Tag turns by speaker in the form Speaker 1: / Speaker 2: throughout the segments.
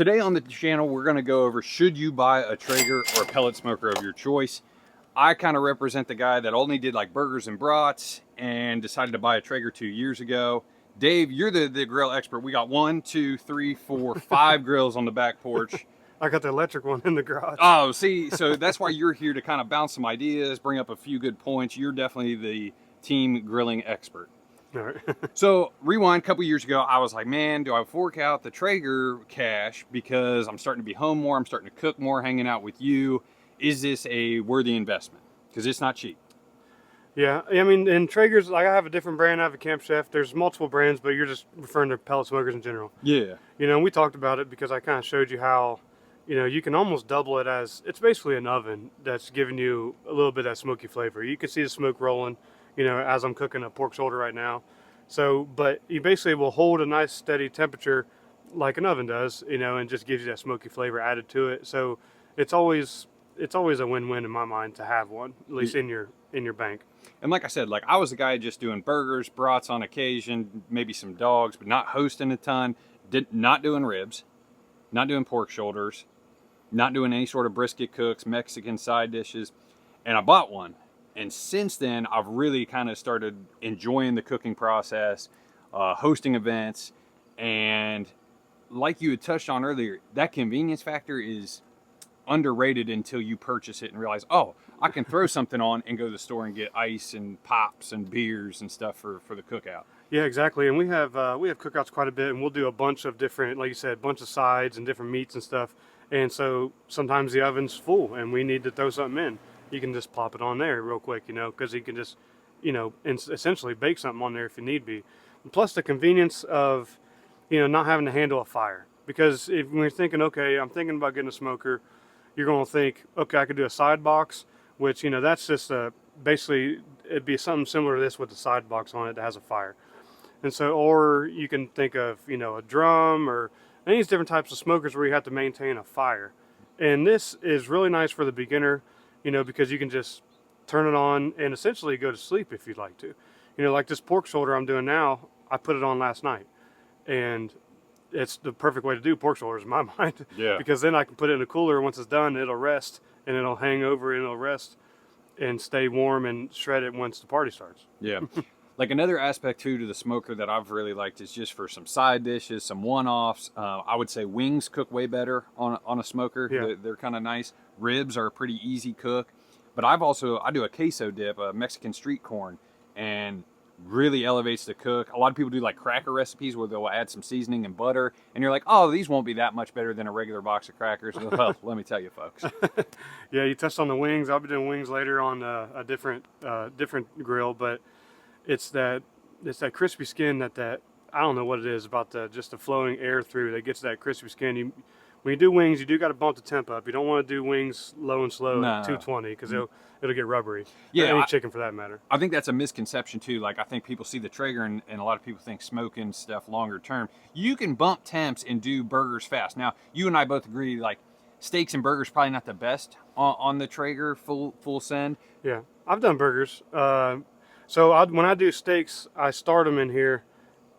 Speaker 1: Today on the channel, we're going to go over, should you buy a Traeger or a pellet smoker of your choice? I kind of represent the guy that only did like burgers and brats and decided to buy a Traeger 2 years ago. Dave, you're the grill expert. We got 1, 2, 3, 4, 5 grills on the back porch.
Speaker 2: I got the electric one in the garage.
Speaker 1: Oh, see, so that's why you're here to kind of bounce some ideas, bring up a few good points. You're definitely the team grilling expert.
Speaker 2: All right.
Speaker 1: So rewind a couple years ago, I was like, man, do I fork out the Traeger cash because I'm starting to be home more, I'm starting to cook more, hanging out with you. Is this a worthy investment? Because it's not cheap.
Speaker 2: Yeah, I mean, in Traegers, like I have a different brand. I have a Camp Chef. There's multiple brands, but you're just referring to pellet smokers in general.
Speaker 1: Yeah.
Speaker 2: You know, and we talked about it because I kind of showed you how, you know, you can almost double it as, it's basically an oven that's giving you a little bit of that smoky flavor. You can see the smoke rolling, you know, as I'm cooking a pork shoulder right now. So, but you basically will hold a nice steady temperature like an oven does, you know, and just gives you that smoky flavor added to it. So it's always a win-win in my mind to have one, at least in your bank.
Speaker 1: And like I said, like I was the guy just doing burgers, brats on occasion, maybe some dogs, but not hosting a ton, not doing ribs, not doing pork shoulders, not doing any sort of brisket cooks, Mexican side dishes. And I bought one. And since then, I've really kind of started enjoying the cooking process, hosting events. And like you had touched on earlier, that convenience factor is underrated until you purchase it and realize, oh, I can throw something on and go to the store and get ice and pops and beers and stuff for the cookout.
Speaker 2: Yeah, exactly. And we have cookouts quite a bit, and we'll do a bunch of different, like you said, a bunch of sides and different meats and stuff. And so sometimes the oven's full and we need to throw something in. You can just plop it on there real quick, you know, because you can just, you know, essentially bake something on there if you need be. Plus the convenience of, you know, not having to handle a fire. Because if when you're thinking, okay, I'm thinking about getting a smoker, you're going to think, okay, I could do a side box, which, you know, that's just basically, it'd be something similar to this with a side box on it that has a fire. And so, or you can think of, you know, a drum or any of these different types of smokers where you have to maintain a fire. And this is really nice for the beginner, you know, because you can just turn it on and essentially go to sleep if you'd like to. You know, like this pork shoulder I'm doing now, I put it on last night. And it's the perfect way to do pork shoulders in my mind.
Speaker 1: Yeah.
Speaker 2: Because then I can put it in a cooler. Once it's done, it'll rest and it'll hang over and it'll rest and stay warm and shred it once the party starts.
Speaker 1: Yeah. Like another aspect too to the smoker that I've really liked is just for some side dishes, some one-offs. I would say wings cook way better on a smoker.
Speaker 2: Yeah.
Speaker 1: They're kind of nice. Ribs are a pretty easy cook. But I do a queso dip, a Mexican street corn, and really elevates the cook. A lot of people do like cracker recipes where they'll add some seasoning and butter, and you're like, oh, these won't be that much better than a regular box of crackers. Well, let me tell you, folks.
Speaker 2: Yeah, you touched on the wings. I'll be doing wings later on a different grill, but it's that crispy skin that I don't know what it is about just the flowing air through that gets that crispy skin. When you do wings, you do got to bump the temp up. You don't want to do wings low and slow at 220 because it'll get rubbery.
Speaker 1: Yeah,
Speaker 2: or any chicken for that matter.
Speaker 1: I think that's a misconception too. Like I think people see the Traeger and a lot of people think smoking stuff longer term. You can bump temps and do burgers fast. Now, you and I both agree like steaks and burgers probably not the best on the Traeger full send.
Speaker 2: Yeah, I've done burgers. So when I do steaks, I start them in here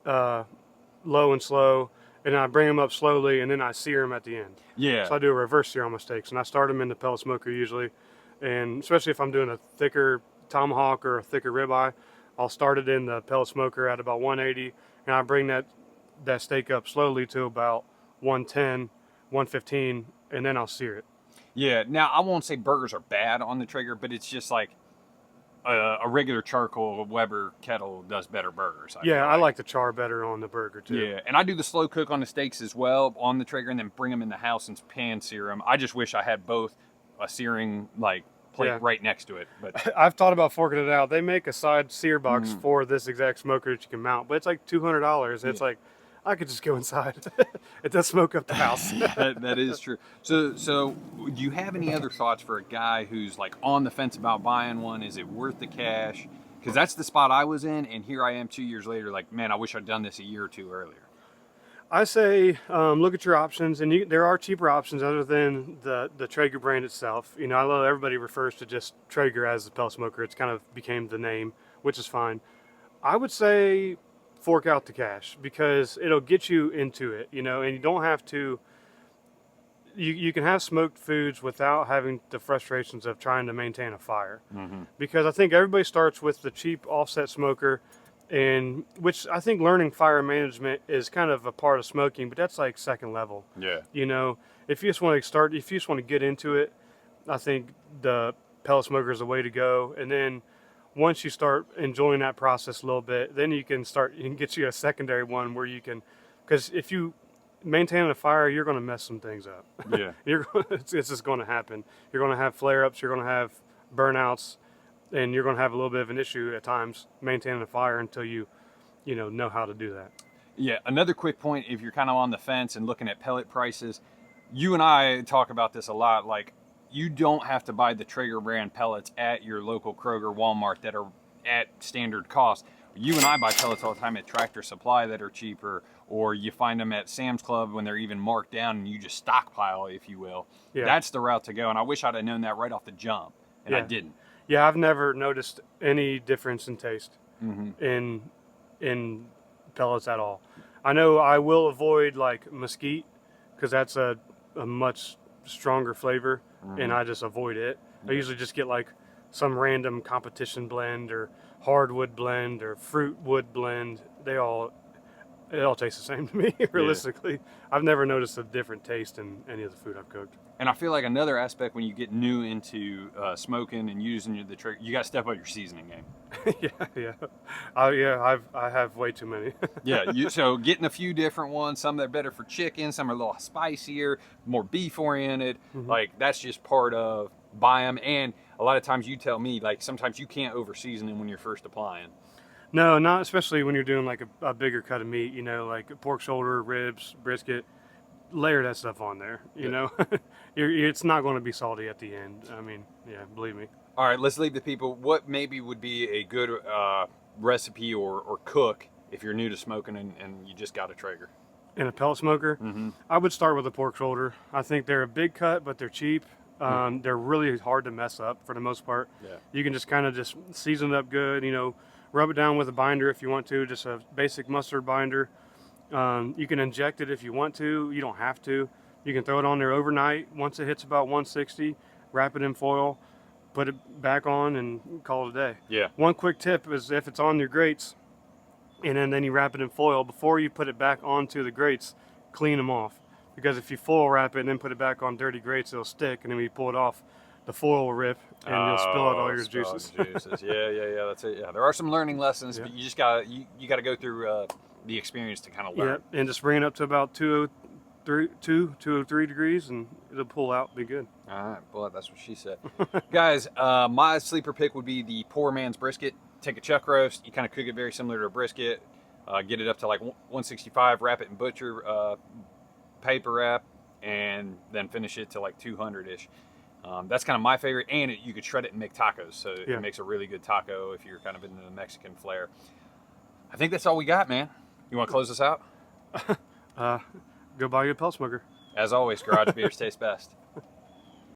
Speaker 2: low and slow, and I bring them up slowly, and then I sear them at the end.
Speaker 1: Yeah.
Speaker 2: So I do a reverse sear on my steaks, and I start them in the pellet smoker usually, and especially if I'm doing a thicker tomahawk or a thicker ribeye, I'll start it in the pellet smoker at about 180, and I bring that steak up slowly to about 110, 115, and then I'll sear it.
Speaker 1: Yeah. Now I won't say burgers are bad on the Traeger, but it's just like a regular charcoal Weber kettle does better burgers.
Speaker 2: I like the char better on the burger too.
Speaker 1: Yeah, and I do the slow cook on the steaks as well on the Traeger, and then bring them in the house and pan sear them. I just wish I had both a searing like plate right next to it. But
Speaker 2: I've thought about forking it out. They make a side sear box for this exact smoker that you can mount, but it's like $200. It's like I could just go inside. It does smoke up the house.
Speaker 1: that is true. So do you have any other thoughts for a guy who's like on the fence about buying one? Is it worth the cash? Because that's the spot I was in, and here I am 2 years later. Like, man, I wish I'd done this a year or two earlier.
Speaker 2: I say look at your options, and there are cheaper options other than the Traeger brand itself. You know, I love everybody refers to just Traeger as the pellet smoker. It's kind of became the name, which is fine. I would say fork out the cash because it'll get you into it, you know, and you don't have to you can have smoked foods without having the frustrations of trying to maintain a fire.
Speaker 1: Mm-hmm.
Speaker 2: Because I think everybody starts with the cheap offset smoker, and which I think learning fire management is kind of a part of smoking, but that's like second level.
Speaker 1: Yeah.
Speaker 2: You know, if you just want to start, if you just want to get into it, I think the pellet smoker is the way to go. And then once you start enjoying that process a little bit, then you can get you a secondary one where you can, because if you maintain a fire, you're going to mess some things up.
Speaker 1: Yeah.
Speaker 2: It's just going to happen. You're going to have flare-ups, you're going to have burnouts, and you're going to have a little bit of an issue at times maintaining a fire until you know how to do that.
Speaker 1: Yeah, another quick point, if you're kind of on the fence and looking at pellet prices, you and I talk about this a lot, like you don't have to buy the Traeger brand pellets at your local Kroger, Walmart that are at standard cost. You and I buy pellets all the time at Tractor Supply that are cheaper, or you find them at Sam's Club when they're even marked down and you just stockpile, if you will.
Speaker 2: Yeah.
Speaker 1: That's the route to go, and I wish I'd have known that right off the jump, and I
Speaker 2: Yeah.
Speaker 1: didn't.
Speaker 2: Yeah, I've never noticed any difference in taste
Speaker 1: Mm-hmm.
Speaker 2: in pellets at all. I know I will avoid like mesquite because that's a much stronger flavor, and I just avoid it. I usually just get like some random competition blend or hardwood blend or fruit wood blend. It all tastes the same to me, realistically. I've never noticed a different taste in any of the food I've cooked.
Speaker 1: And I feel like another aspect when you get new into smoking and using the Traeger, you got to step up your seasoning game.
Speaker 2: I have way too many.
Speaker 1: Yeah, so getting a few different ones, some that are better for chicken, some are a little spicier, more beef oriented. Like that's just part of buy them. And a lot of times you tell me, like sometimes you can't over season them when you're first applying.
Speaker 2: No, not especially when you're doing like a bigger cut of meat, like pork shoulder, ribs, brisket. Layer that stuff on there, you know. It's not going to be salty at the end. I mean, yeah, believe me.
Speaker 1: All right, let's leave the people. What maybe would be a good recipe or cook if you're new to smoking and you just got a Traeger?
Speaker 2: In a pellet smoker, I would start with a pork shoulder. I think they're a big cut, but they're cheap. They're really hard to mess up for the most part.
Speaker 1: Yeah.
Speaker 2: You can just kind of just season it up good, rub it down with a binder if you want to, just a basic mustard binder. You can inject it if you want to. You don't have to. You can throw it on there overnight. Once it hits about 160, wrap it in foil, put it back on, and call it a day.
Speaker 1: Yeah.
Speaker 2: One quick tip is if it's on your grates, and then you wrap it in foil, before you put it back onto the grates, clean them off. Because if you foil wrap it and then put it back on dirty grates, it'll stick, and then when you pull it off, the foil will rip, and you'll spill out all your juices.
Speaker 1: Yeah, that's it. Yeah, there are some learning lessons, but you just gotta you gotta go through the experience to kind of learn.
Speaker 2: Yeah, and just bring it up to about 203 degrees, and it'll pull out, be good.
Speaker 1: All right, boy, that's what she said. Guys, my sleeper pick would be the poor man's brisket. Take a chuck roast, you kind of cook it very similar to a brisket, get it up to like 165, wrap it in butcher paper wrap, and then finish it to like 200-ish. That's kind of my favorite, and you could shred it and make tacos, so it makes a really good taco if you're kind of into the Mexican flair. I think that's all we got, man. You want to close this out?
Speaker 2: Go buy you a pellet smoker.
Speaker 1: As always, garage beers taste best.